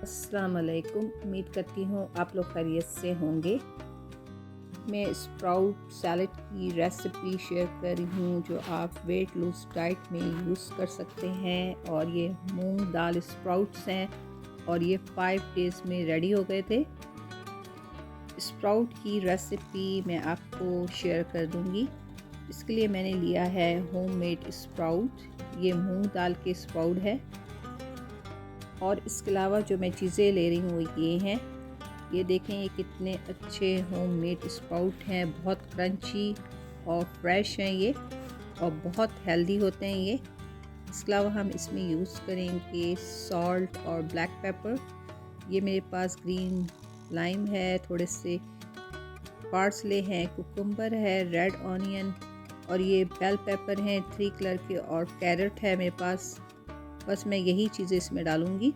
अस्सलाम वालेकुम। उम्मीद करती हूँ आप लोग खैरियत से होंगे। मैं स्प्राउट सैलड की रेसिपी शेयर कर रही हूँ जो आप वेट लूज़ डाइट में यूज़ कर सकते हैं। और ये मूंग दाल स्प्राउट्स हैं और ये 5 डेज़ में रेडी हो गए थे। स्प्राउट की रेसिपी मैं आपको शेयर कर दूँगी। इसके लिए मैंने लिया है होममेड स्प्राउट। ये मूंग दाल के स्प्राउट है। और इसके अलावा जो मैं चीज़ें ले रही हूँ वो ये हैं। ये देखें ये कितने अच्छे होममेड स्प्राउट हैं, बहुत क्रंची और फ्रेश हैं ये, और बहुत हेल्दी होते हैं ये। इसके अलावा हम इसमें यूज़ करेंगे सॉल्ट और ब्लैक पेपर। ये मेरे पास ग्रीन लाइम है, थोड़े से पार्सले हैं, कुकुम्बर है, रेड ऑनियन, और ये बेल पेपर हैं 3 कलर के, और कैरेट है मेरे पास। बस मैं यही चीज़ें इसमें डालूँगी।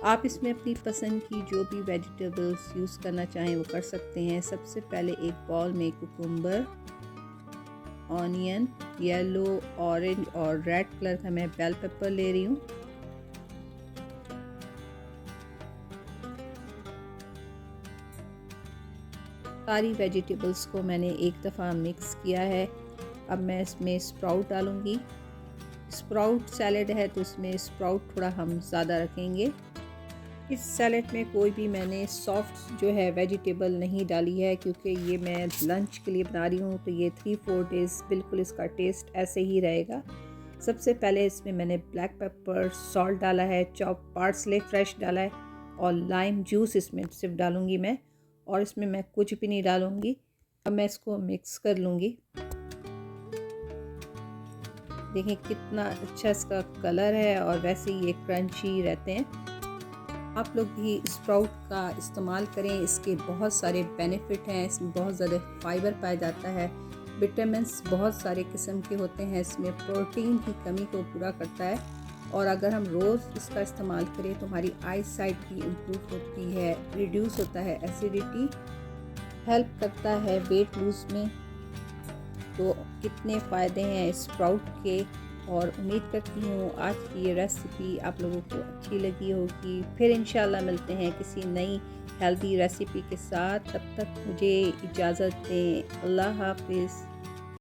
आप इसमें अपनी पसंद की जो भी वेजिटेबल्स यूज़ करना चाहें वो कर सकते हैं। सबसे पहले एक बाउल में कुकुम्बर, ऑनियन, येलो, ऑरेंज और रेड कलर का मैं बेल पेपर ले रही हूँ। सारी वेजिटेबल्स को मैंने एक दफ़ा मिक्स किया है। अब मैं इसमें स्प्राउट डालूँगी। स्प्राउट सैलड है तो इसमें स्प्राउट थोड़ा हम ज़्यादा रखेंगे। इस सैलड में कोई भी मैंने सॉफ्ट जो है वेजिटेबल नहीं डाली है, क्योंकि ये मैं लंच के लिए बना रही हूँ, तो ये 3-4 डेज़ बिल्कुल इसका टेस्ट ऐसे ही रहेगा। सबसे पहले इसमें मैंने ब्लैक पेपर, सॉल्ट डाला है, चॉप पार्सले फ्रेश डाला है, और लाइम जूस इसमें सिर्फ डालूँगी मैं, और इसमें मैं कुछ भी नहीं डालूँगी। अब मैं इसको मिक्स कर लूँगी। देखें कितना अच्छा इसका कलर है, और वैसे ही ये क्रंची रहते हैं। आप लोग भी स्प्राउट का इस्तेमाल करें, इसके बहुत सारे बेनिफिट हैं। इसमें बहुत ज़्यादा फाइबर पाया जाता है, विटामिन्स बहुत सारे किस्म के होते हैं, इसमें प्रोटीन की कमी को पूरा करता है। और अगर हम रोज़ इसका इस्तेमाल करें तो हमारी आई साइट भी इम्प्रूव होती है, रिड्यूस होता है एसिडिटी, हेल्प करता है वेट लूज़ में। तो कितने फ़ायदे हैं स्प्राउट के। और उम्मीद करती हूँ आज की ये रेसिपी आप लोगों को अच्छी लगी होगी। फिर इंशाल्लाह मिलते हैं किसी नई हेल्दी रेसिपी के साथ। तब तक मुझे इजाज़त दें। अल्लाह हाफ़िज़।